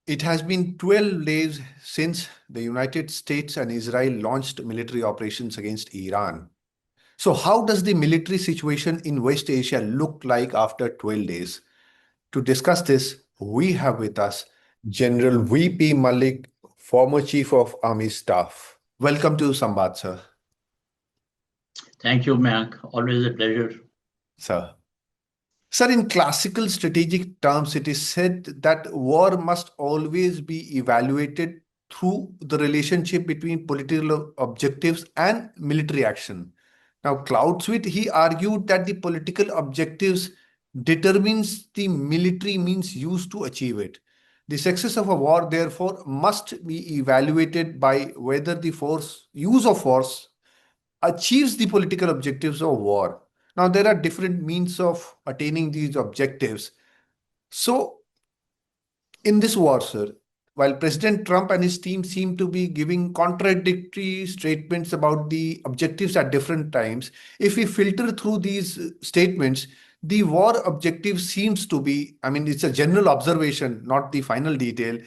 It has been 12 days since the United States and Israel launched military operations against Iran. So, how does the military situation in West Asia look like after 12 days? To discuss this, we have with us General VP Malik, former Chief of Army Staff. Welcome to Samvad, sir. Thank you, Mac. Always a pleasure. Sir. Sir, in classical strategic terms, it is said that war must always be evaluated through the relationship between political objectives and military action. Now, Clausewitz, he argued that the political objectives determines the military means used to achieve it. The success of a war, therefore, must be evaluated by whether the use of force achieves the political objectives of war. Now, there are different means of attaining these objectives. So, in this war, sir, while President Trump and his team seem to be giving contradictory statements about the objectives at different times, if we filter through these statements, the war objective seems to be, I mean, it's a general observation, not the final detail,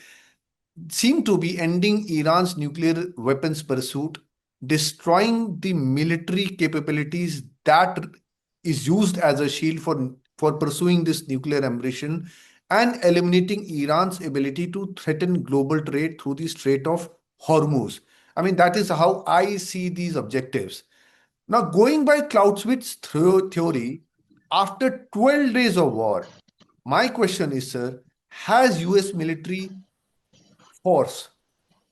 seem to be ending Iran's nuclear weapons pursuit, destroying the military capabilities that is used as a shield for pursuing this nuclear ambition, and eliminating Iran's ability to threaten global trade through the Strait of Hormuz. I mean, that is how I see these objectives. Now, going by Clausewitz's theory, after 12 days of war, my question is, sir, has US military force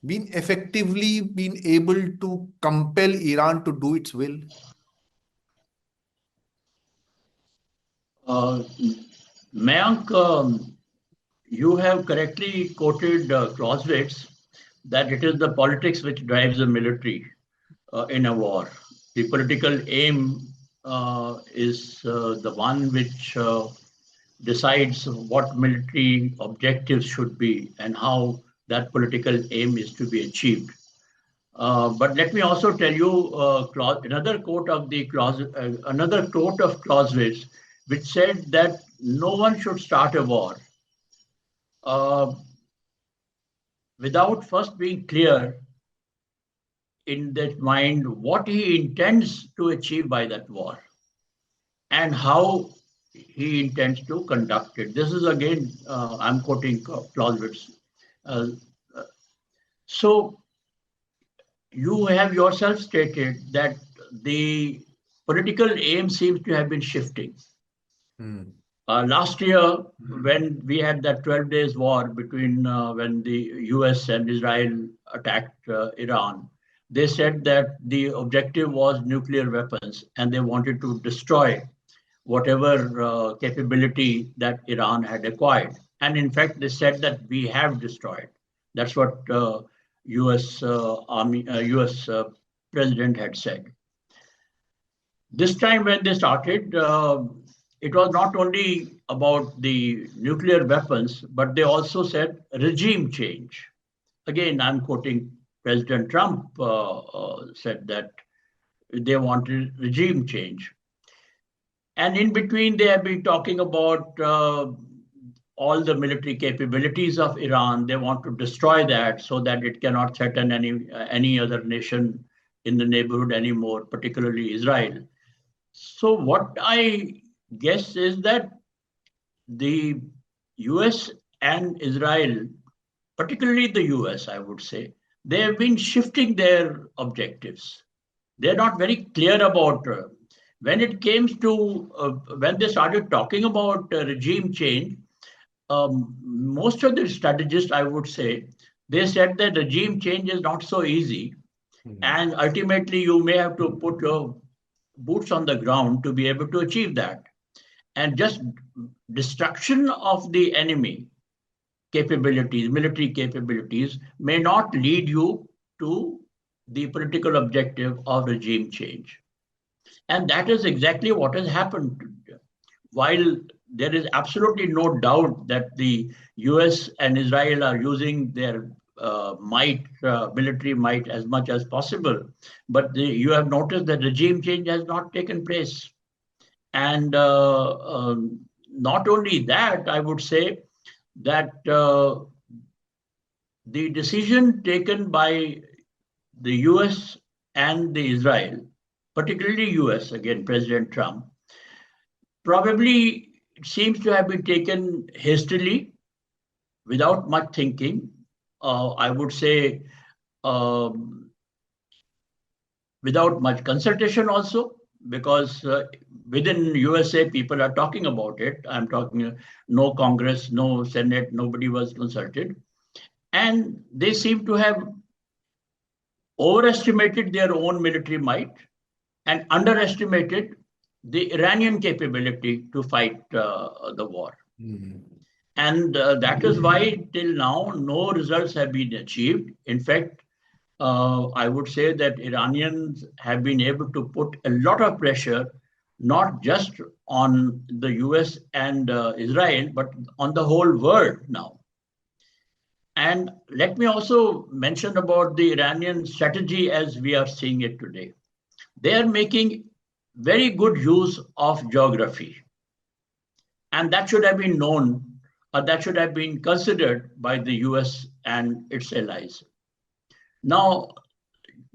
been able to compel Iran to do its will? Mayank, you have correctly quoted Clausewitz that it is the politics which drives the military in a war. The political aim is the one which decides what military objectives should be and how that political aim is to be achieved. But let me also tell you another quote of Clausewitz, which said that no one should start a war without first being clear in their mind what he intends to achieve by that war and how he intends to conduct it. This is again, I'm quoting Clausewitz. So you have yourself stated that the political aim seems to have been shifting. Last year, when we had that 12 days war between when the US and Israel attacked Iran, they said that the objective was nuclear weapons and they wanted to destroy whatever capability that Iran had acquired. And in fact, they said that we have destroyed. That's what US president had said. This time when they started, it was not only about the nuclear weapons, but they also said regime change. Again, I'm quoting President Trump said that they wanted regime change. And in between, they have been talking about all the military capabilities of Iran. They want to destroy that so that it cannot threaten any other nation in the neighborhood anymore, particularly Israel. So what I guess is that the US and Israel, particularly the US, I would say, they have been shifting their objectives. They're not very clear about when it came to when they started talking about regime change. Most of the strategists, I would say, they said that regime change is not so easy, and ultimately you may have to put your boots on the ground to be able to achieve that. And just destruction of the enemy capabilities, military capabilities, may not lead you to the political objective of regime change. And that is exactly what has happened. While there is absolutely no doubt that the US and Israel are using their military might as much as possible, but you have noticed that regime change has not taken place. And not only that, I would say that the decision taken by the US and the Israel, particularly US, again, President Trump, probably seems to have been taken hastily, without much thinking. I would say um, without much consultation also, because within USA people are talking about it. I'm talking no Congress, no Senate, nobody was consulted. And they seem to have overestimated their own military might and underestimated the Iranian capability to fight the war. Mm. And that is why till now no results have been achieved. In fact, I would say that Iranians have been able to put a lot of pressure, not just on the US and Israel, but on the whole world now. And let me also mention about the Iranian strategy as we are seeing it today. They are making very good use of geography. And that should have been known, or that should have been considered by the US and its allies. Now,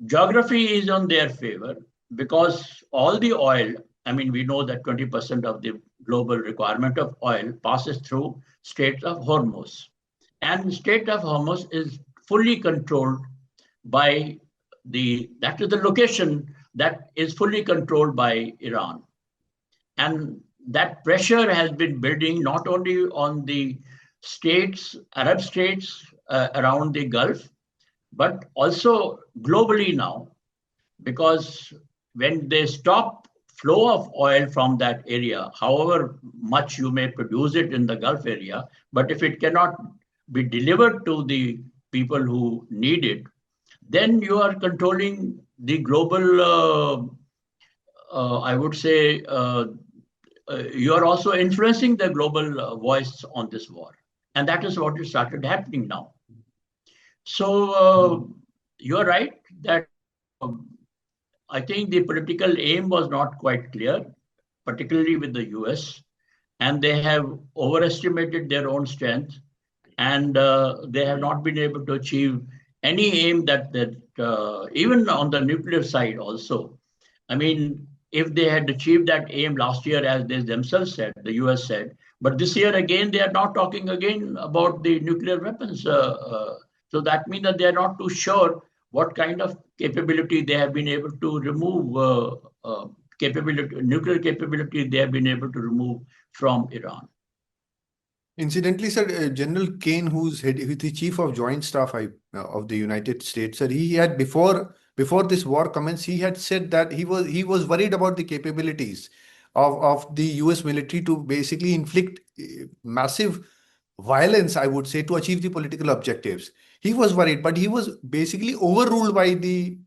geography is on their favor because all the oil, I mean, we know that 20% of the global requirement of oil passes through Strait of Hormuz. And Strait of Hormuz is fully controlled by that is the location that is fully controlled by Iran. And that pressure has been building not only on the states, Arab states around the Gulf, but also globally now, because when they stop flow of oil from that area, however much you may produce it in the Gulf area, but if it cannot be delivered to the people who need it, then you are controlling the global, I would say, you are also influencing the global voice on this war. And that is what has started happening now. So you are right that I think the political aim was not quite clear, particularly with the US, and they have overestimated their own strength, and they have not been able to achieve any aim that even on the nuclear side also. I mean, if they had achieved that aim last year, as they themselves said, the US said, but this year again, they are not talking again about the nuclear weapons. So that means that they are not too sure what kind of capability they have been able to remove, nuclear capability they have been able to remove from Iran. Incidentally, sir, General Kane, who's the chief of Joint Staff of the United States, sir, he had before this war commenced, he had said that he was worried about the capabilities of the US military to basically inflict massive violence, I would say, to achieve the political objectives. He was worried, but he was basically overruled by the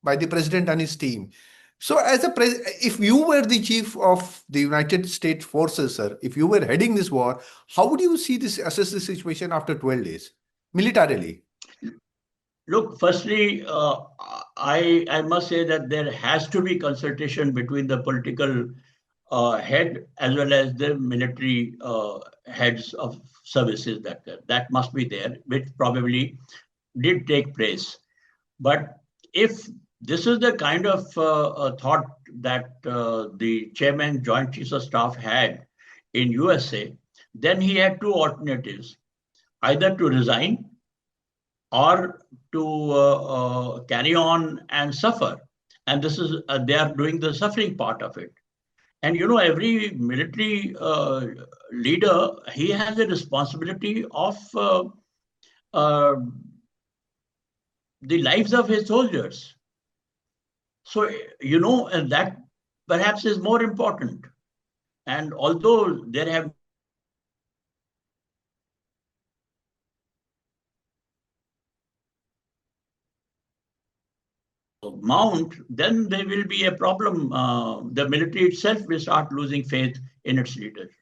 president and his team. So, if you were the chief of the United States forces, sir, if you were heading this war, how would you assess the situation after 12 days, militarily? Look, firstly, I must say that there has to be consultation between the political head as well as the military heads of services. That must be there, which probably did take place. But if this is the kind of thought that the chairman, Joint Chiefs of Staff had in USA, then he had two alternatives: either to resign or to carry on and suffer. And this is they are doing the suffering part of it. And you know, every military leader, he has a responsibility of the lives of his soldiers. So, you know, and that perhaps is more important. And although there have mount, then there will be a problem. The military itself will start losing faith in its leaders.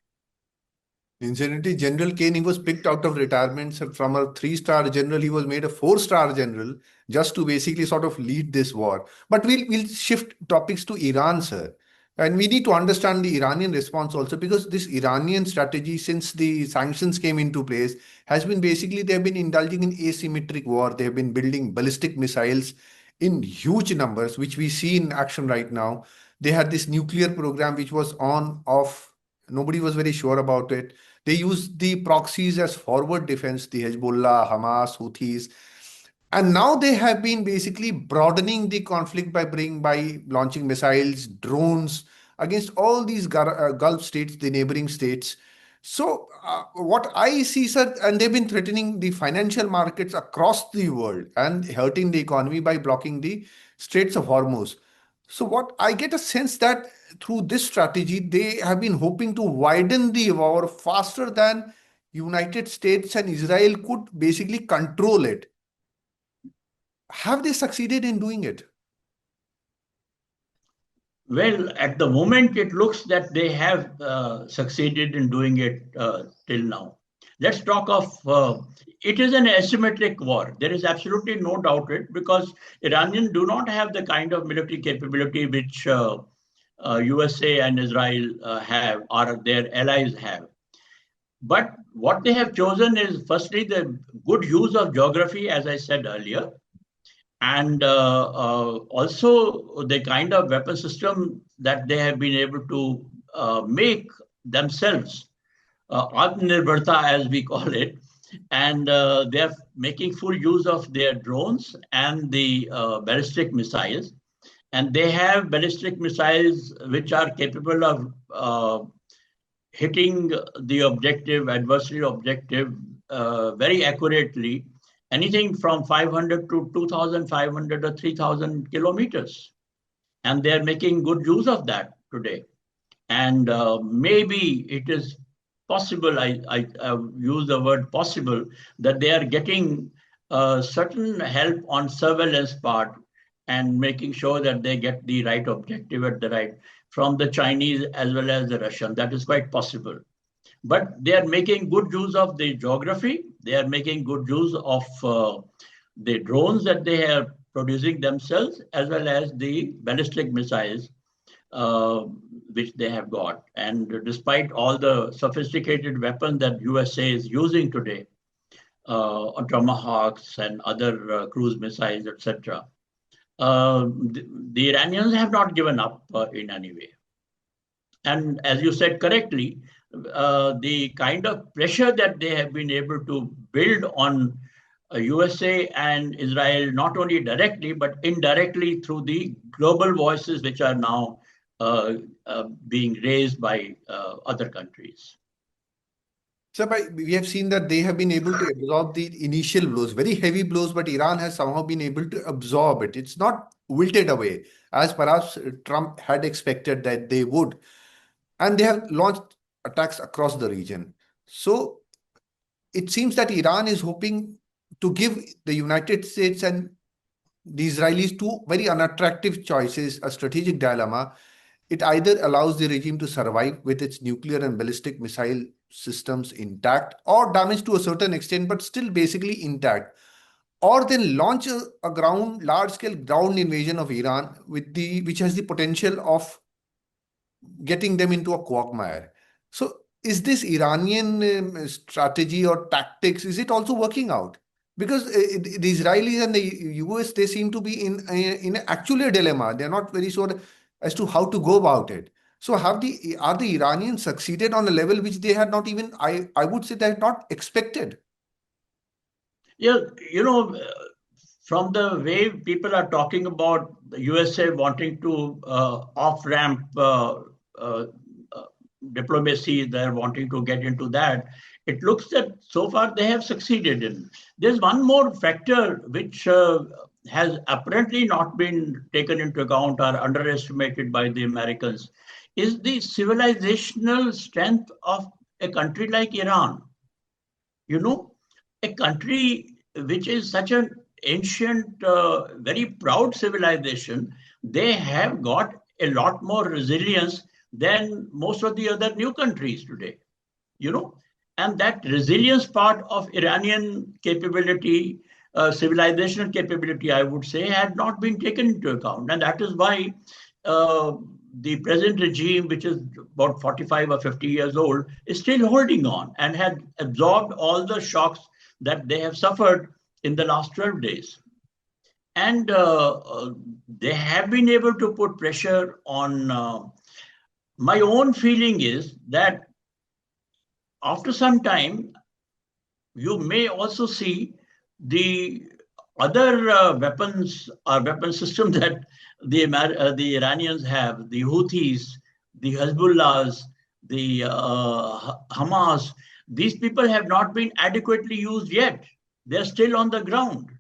Incidentally, General Kane, he was picked out of retirement, sir, from a 3-star general. He was made a 4-star general just to basically sort of lead this war. But we'll shift topics to Iran, sir. And we need to understand the Iranian response also, because this Iranian strategy, since the sanctions came into place, has been basically they have been indulging in asymmetric war. They have been building ballistic missiles in huge numbers, which we see in action right now. They had this nuclear program which was on, off. Nobody was very sure about it. They used the proxies as forward defense, the Hezbollah, Hamas, Houthis. And now they have been basically broadening the conflict by launching missiles, drones against all these Gulf states, the neighboring states. So what I see, sir, and they've been threatening the financial markets across the world and hurting the economy by blocking the Straits of Hormuz. So what I get a sense that through this strategy, they have been hoping to widen the war faster than United States and Israel could basically control it. Have they succeeded in doing it? Well, at the moment, it looks that they have succeeded in doing it till now. Let's talk of it is an asymmetric war. There is absolutely no doubt it, because Iranians do not have the kind of military capability which USA and Israel have, or their allies have. But what they have chosen is firstly the good use of geography, as I said earlier, and also the kind of weapon system that they have been able to make themselves, Atmanirbharta as we call it, and they are making full use of their drones and the ballistic missiles. And they have ballistic missiles which are capable of hitting the objective, adversary objective, very accurately, anything from 500 to 2,500 or 3,000 kilometers. And they're making good use of that today. And maybe it is possible, I use the word possible, that they are getting certain help on surveillance part and making sure that they get the right objective at the right, from the Chinese as well as the Russian. That is quite possible. But they are making good use of the geography. They are making good use of the drones that they are producing themselves, as well as the ballistic missiles which they have got. And despite all the sophisticated weapons that USA is using today, Tomahawks and other cruise missiles, etc., the Iranians have not given up in any way. And as you said correctly, the kind of pressure that they have been able to build on USA and Israel, not only directly, but indirectly through the global voices which are now being raised by other countries. So we have seen that they have been able to absorb the initial blows, very heavy blows, but Iran has somehow been able to absorb it. It's not wilted away, as perhaps Trump had expected that they would. And they have launched attacks across the region. So it seems that Iran is hoping to give the United States and the Israelis two very unattractive choices, a strategic dilemma. It either allows the regime to survive with its nuclear and ballistic missile systems intact, or damaged to a certain extent, but still basically intact, or then launch a large-scale ground invasion of Iran which has the potential of getting them into a quagmire. So is this Iranian strategy or tactics, is it also working out? Because the Israelis and the US, they seem to be in actually a dilemma. They're not very sure as to how to go about it. So are the Iranians succeeded on a level which they had not even, I would say, they had not expected? Yeah, from the way people are talking about the USA wanting to off-ramp diplomacy, they're wanting to get into that, it looks that so far they have succeeded in. There's one more factor which has apparently not been taken into account or underestimated by the Americans, is the civilizational strength of a country like Iran. A country which is such an ancient, very proud civilization, they have got a lot more resilience than most of the other new countries today, and that resilience part of Iranian capability, civilizational capability, I would say, had not been taken into account. And that is why the present regime, which is about 45 or 50 years old, is still holding on and had absorbed all the shocks that they have suffered in the last 12 days. And they have been able to put pressure on. My own feeling is that after some time, you may also see the other weapons or weapon system that the Iranians have, the Houthis, the Hezbollahs, the Hamas. These people have not been adequately used yet. They're still on the ground.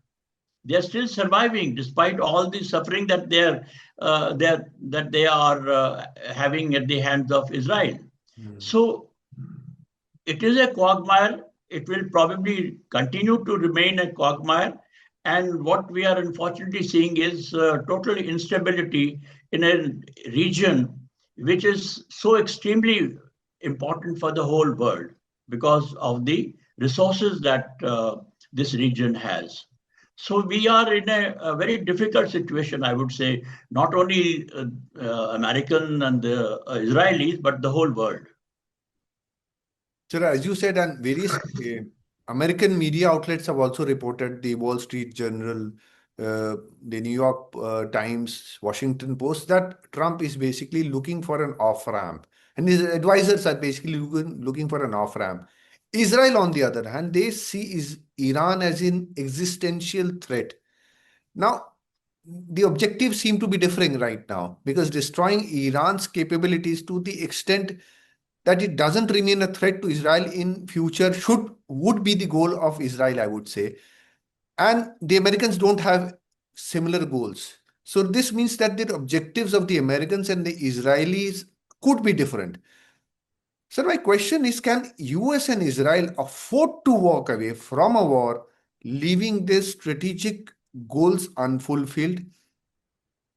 They're still surviving despite all the suffering that they are having at the hands of Israel. So it is a quagmire. It will probably continue to remain a quagmire. And what we are unfortunately seeing is total instability in a region which is so extremely important for the whole world because of the resources that this region has. So we are in a very difficult situation, I would say, not only American and the Israelis, but the whole world. Sir, as you said, and various American media outlets have also reported, the Wall Street Journal, the New York Times, Washington Post, that Trump is basically looking for an off-ramp. And his advisors are basically looking for an off-ramp. Israel, on the other hand, they see Iran as an existential threat. Now, the objectives seem to be differing right now because destroying Iran's capabilities to the extent that it doesn't remain a threat to Israel in future would be the goal of Israel, I would say. And the Americans don't have similar goals. So this means that the objectives of the Americans and the Israelis could be different. So my question is, can US and Israel afford to walk away from a war, leaving their strategic goals unfulfilled?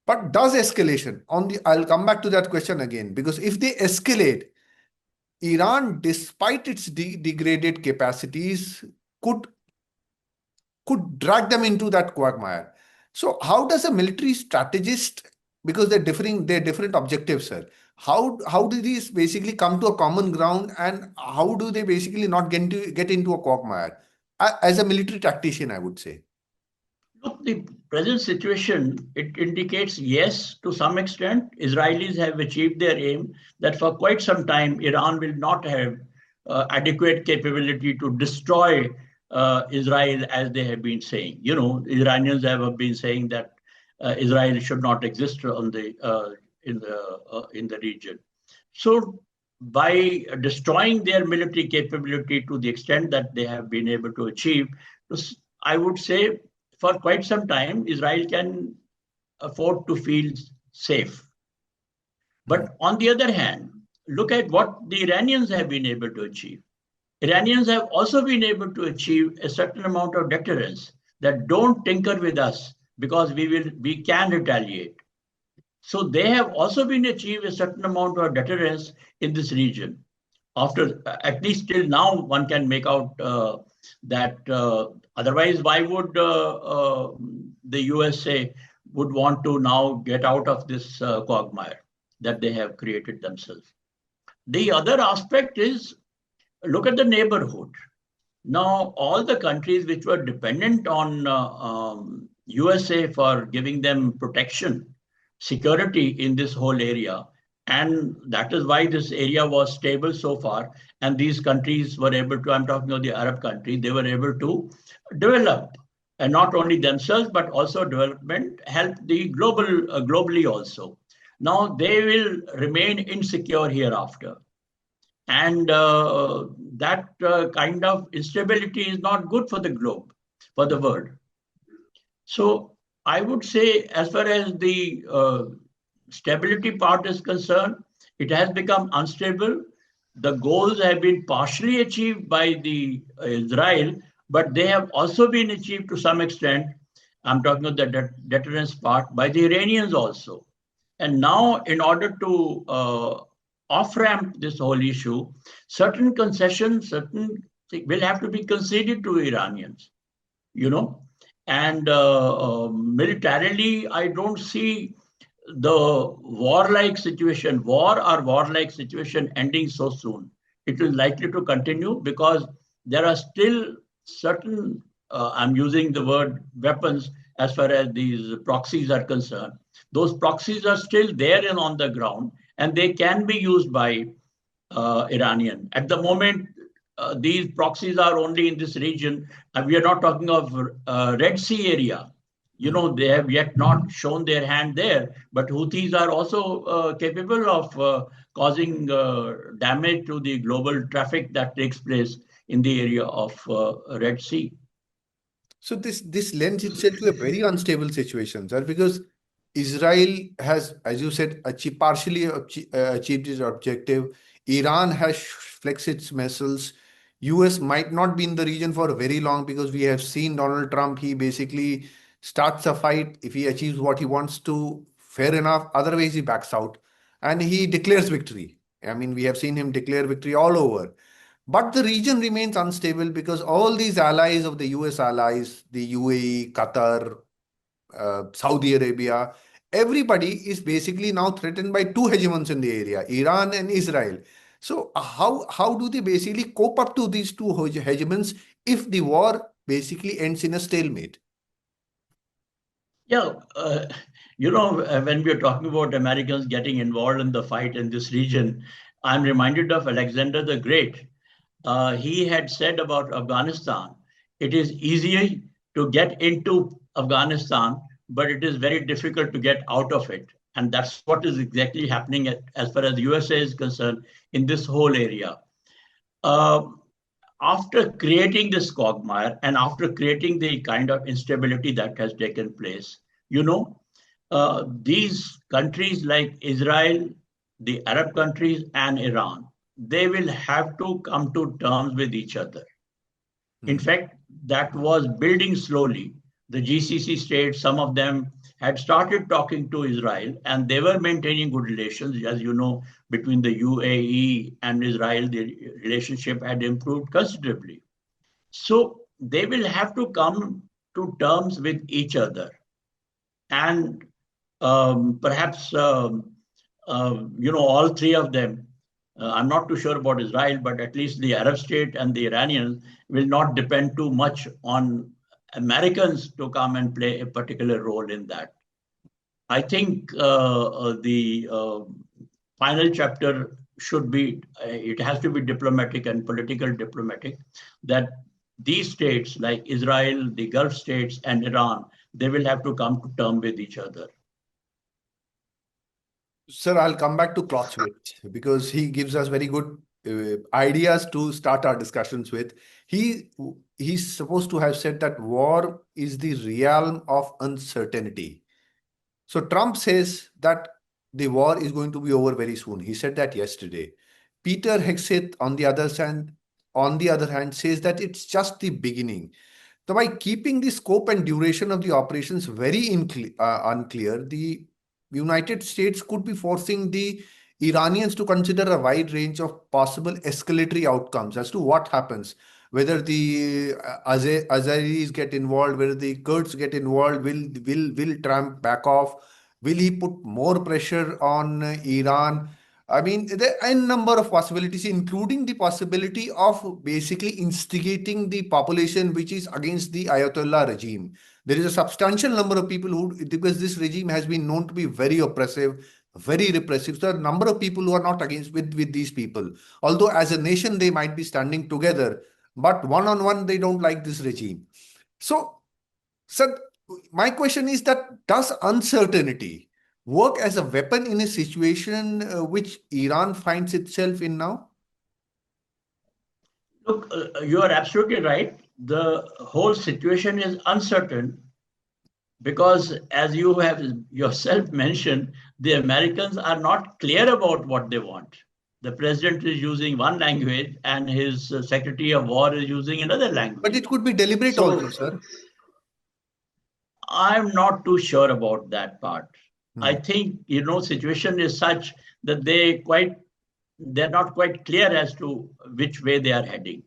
But does escalation I'll come back to that question again, because if they escalate, Iran, despite its degraded capacities, could drag them into that quagmire. So how does a military strategist, because they're different objectives, sir, how do these basically come to a common ground, and how do they basically not get into a quagmire? As a military tactician, I would say. Look, the present situation, it indicates, yes, to some extent, Israelis have achieved their aim that for quite some time, Iran will not have adequate capability to destroy Israel, as they have been saying. You know, Iranians have been saying that Israel should not exist in the region. So by destroying their military capability to the extent that they have been able to achieve, I would say for quite some time, Israel can afford to feel safe. But on the other hand, look at what the Iranians have been able to achieve. Iranians have also been able to achieve a certain amount of deterrence, that don't tinker with us because we can retaliate. So they have also been achieved a certain amount of deterrence in this region. After, at least till now, one can make out that otherwise, why would the USA would want to now get out of this quagmire that they have created themselves? The other aspect is, look at the neighborhood. Now, all the countries which were dependent on USA for giving them protection, security in this whole area, and that is why this area was stable so far. And these countries were able to, I'm talking of the Arab countries, they were able to develop, and not only themselves, but also development help the globally also. Now they will remain insecure hereafter. And that kind of instability is not good for the globe, for the world. So I would say, as far as the stability part is concerned, it has become unstable. The goals have been partially achieved by the Israel, but they have also been achieved to some extent. I'm talking about the deterrence part by the Iranians also. And now, in order to off-ramp this whole issue, certain concessions, will have to be conceded to Iranians, you know. And militarily, I don't see the warlike situation, warlike situation ending so soon. It is likely to continue because there are still certain, I'm using the word weapons as far as these proxies are concerned. Those proxies are still there and on the ground, and they can be used by Iranian. At the moment, these proxies are only in this region. We are not talking of Red Sea area. They have yet not shown their hand there, but Houthis are also capable of causing damage to the global traffic that takes place in the area of Red Sea. So this lends itself to a very unstable situation, sir, because Israel has, as you said, partially achieved its objective. Iran has flexed its missiles. US might not be in the region for very long because we have seen Donald Trump. He basically starts a fight. If he achieves what he wants to, fair enough. Otherwise, he backs out and he declares victory. I mean, we have seen him declare victory all over. But the region remains unstable because all these allies of the US allies, the UAE, Qatar, Saudi Arabia, everybody is basically now threatened by two hegemons in the area, Iran and Israel. So how do they basically cope up to these two hegemons if the war basically ends in a stalemate? Yeah, when we're talking about Americans getting involved in the fight in this region, I'm reminded of Alexander the Great. He had said about Afghanistan, it is easy to get into Afghanistan, but it is very difficult to get out of it. And that's what is exactly happening as far as the USA is concerned in this whole area. After creating this quagmire and after creating the kind of instability that has taken place, these countries like Israel, the Arab countries, and Iran, they will have to come to terms with each other. In fact, that was building slowly. The GCC states, some of them had started talking to Israel and they were maintaining good relations. As you know, between the UAE and Israel, the relationship had improved considerably. So they will have to come to terms with each other. And perhaps, all three of them, I'm not too sure about Israel, but at least the Arab state and the Iranians will not depend too much on Americans to come and play a particular role in that. I think the final chapter should be, it has to be diplomatic and political diplomatic, that these states like Israel, the Gulf states, and Iran, they will have to come to terms with each other. Sir, I'll come back to Clausewitz because he gives us very good ideas to start our discussions with. He's supposed to have said that war is the realm of uncertainty. So Trump says that the war is going to be over very soon. He said that yesterday. Peter Hegseth, on the other hand, says that it's just the beginning. So by keeping the scope and duration of the operations very unclear, the United States could be forcing the Iranians to consider a wide range of possible escalatory outcomes as to what happens, whether the Azeris get involved, whether the Kurds get involved, will Trump back off, will he put more pressure on Iran? I mean, there are a number of possibilities, including the possibility of basically instigating the population which is against the Ayatollah regime. There is a substantial number of people who, because this regime has been known to be very oppressive, very repressive. So, a number of people who are not against with these people. Although as a nation, they might be standing together, but one-on-one, they don't like this regime. So, sir, my question is that does uncertainty work as a weapon in a situation which Iran finds itself in now? Look, you are absolutely right. The whole situation is uncertain because, as you have yourself mentioned, the Americans are not clear about what they want. The president is using one language and his secretary of war is using another language. But it could be deliberate also, sir. I'm not too sure about that part. I think, situation is such that they're not quite clear as to which way they are heading.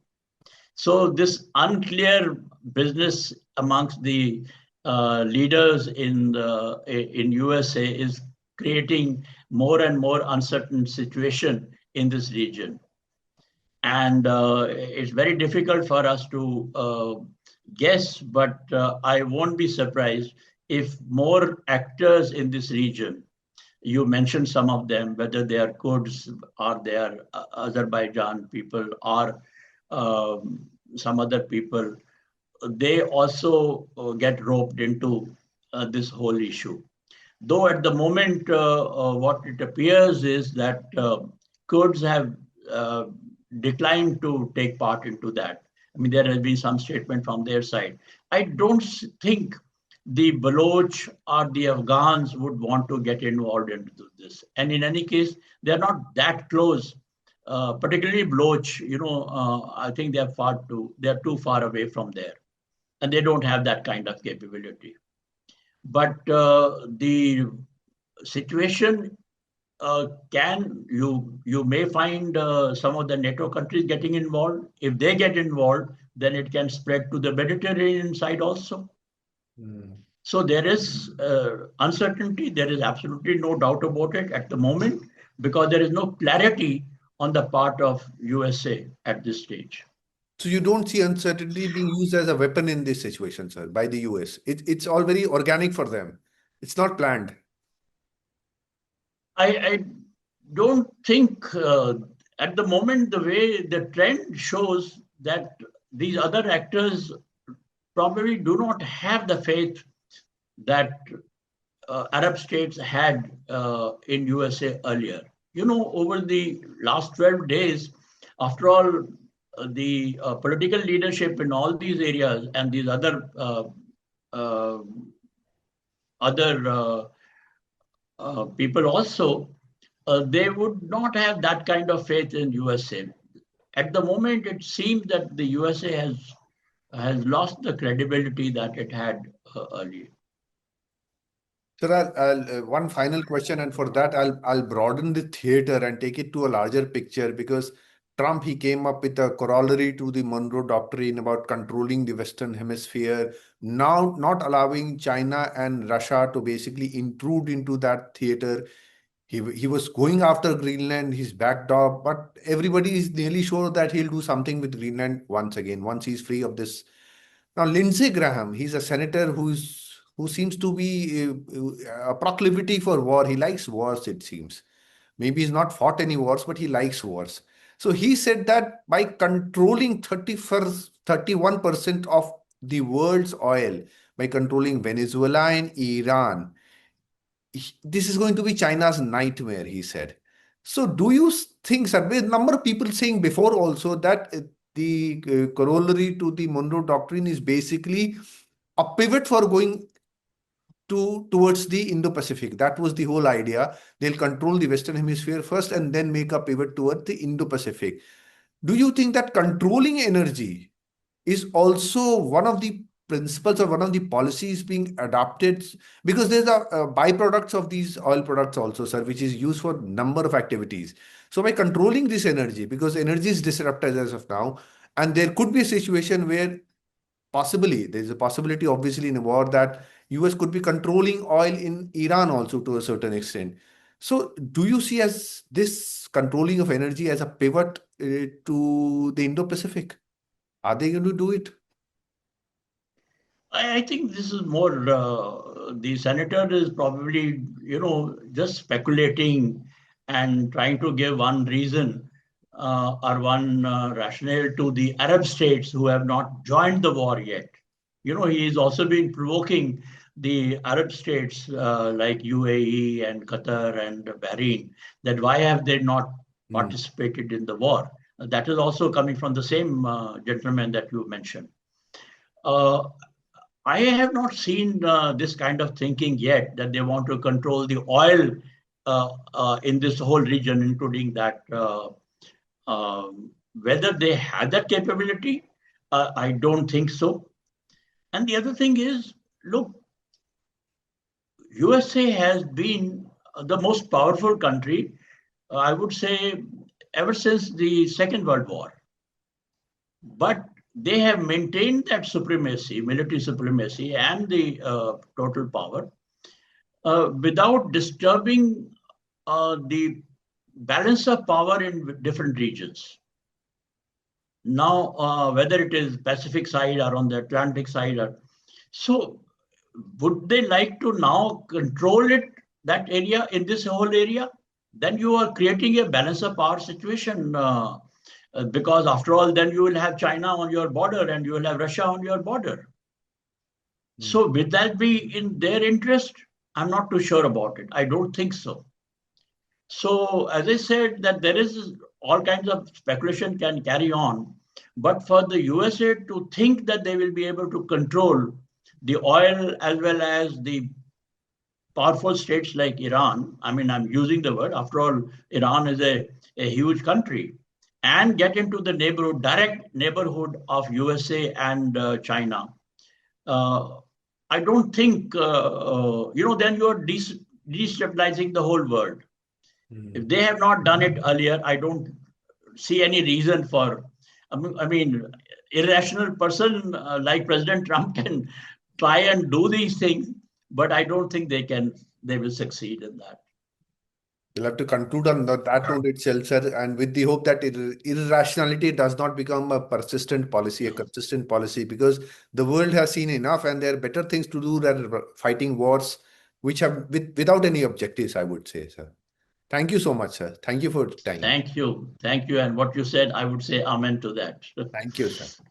So this unclear business amongst the leaders in USA is creating more and more uncertain situation in this region. And it's very difficult for us to guess, but I won't be surprised if more actors in this region, you mentioned some of them, whether they are Kurds or they are Azerbaijan people or some other people, they also get roped into this whole issue. Though at the moment, what it appears is that Kurds have declined to take part into that. I mean, there has been some statement from their side. I don't think the Baloch or the Afghans would want to get involved into this. And in any case, they're not that close, particularly Baloch. I think they're too far away from there, and they don't have that kind of capability. But the situation you may find some of the NATO countries getting involved. If they get involved, then it can spread to the Mediterranean side also. So there is uncertainty. There is absolutely no doubt about it at the moment, because there is no clarity on the part of USA at this stage. So you don't see uncertainty being used as a weapon in this situation, sir, by the US. It's all very organic for them. It's not planned. I don't think at the moment, the way the trend shows that these other actors probably do not have the faith that Arab states had in USA earlier. Over the last 12 days, after all, the political leadership in all these areas and these other people also, they would not have that kind of faith in USA. At the moment, it seems that the USA has lost the credibility that it had earlier. Sir, I'll one final question, and for that, I'll broaden the theater and take it to a larger picture, because Trump, he came up with a corollary to the Monroe Doctrine about controlling the Western Hemisphere, now not allowing China and Russia to basically intrude into that theater. He was going after Greenland, he's backed off, but everybody is nearly sure that he'll do something with Greenland once again, once he's free of this. Now, Lindsey Graham, he's a senator who seems to be a proclivity for war. He likes wars, it seems. Maybe he's not fought any wars, but he likes wars. So he said that by controlling 31% of the world's oil, by controlling Venezuela and Iran, this is going to be China's nightmare, he said. So do you think, sir, with a number of people saying before also that the corollary to the Monroe Doctrine is basically a pivot for going towards the Indo-Pacific. That was the whole idea. They'll control the Western Hemisphere first and then make a pivot toward the Indo-Pacific. Do you think that controlling energy is also one of the principles or one of the policies being adopted? Because there's a byproducts of these oil products also, sir, which is used for number of activities. So by controlling this energy, because energy is disrupted as of now, and there could be a situation where possibly there's a possibility, obviously, in a war that US could be controlling oil in Iran also to a certain extent. So do you see as this controlling of energy as a pivot to the Indo-Pacific? Are they going to do it? I think this is more, the senator is probably, just speculating and trying to give one reason or one rationale to the Arab states who have not joined the war yet. He is also been provoking the Arab states like UAE and Qatar and Bahrain, that why have they not participated in the war? That is also coming from the same gentleman that you mentioned. I have not seen this kind of thinking yet, that they want to control the oil in this whole region, including that. Whether they have that capability, I don't think so. And the other thing is, look, USA has been the most powerful country, I would say, ever since the Second World War. But they have maintained that supremacy, military supremacy, and the total power without disturbing the balance of power in different regions. Now, whether it is Pacific side or on the Atlantic side, so would they like to now control that area in this whole area? Then you are creating a balance of power situation, because after all, then you will have China on your border and you will have Russia on your border. So will that be in their interest? I'm not too sure about it. I don't think so. So as I said, that there is all kinds of speculation can carry on, but for the USA to think that they will be able to control the oil as well as the powerful states like Iran, I mean, I'm using the word, after all, Iran is a huge country, and get into the neighborhood, direct neighborhood of USA and China. I don't think, then you're destabilizing the whole world. If they have not done it earlier, I don't see any reason for, I mean, irrational person like President Trump can try and do these things, but I don't think they will succeed in that. We'll have to conclude on that note itself, sir, and with the hope that irrationality does not become a persistent policy, a consistent policy, because the world has seen enough and there are better things to do than fighting wars which have without any objectives, I would say, sir. Thank you so much, sir. Thank you for your time. Thank you. Thank you. And what you said, I would say amen to that. Thank you, sir.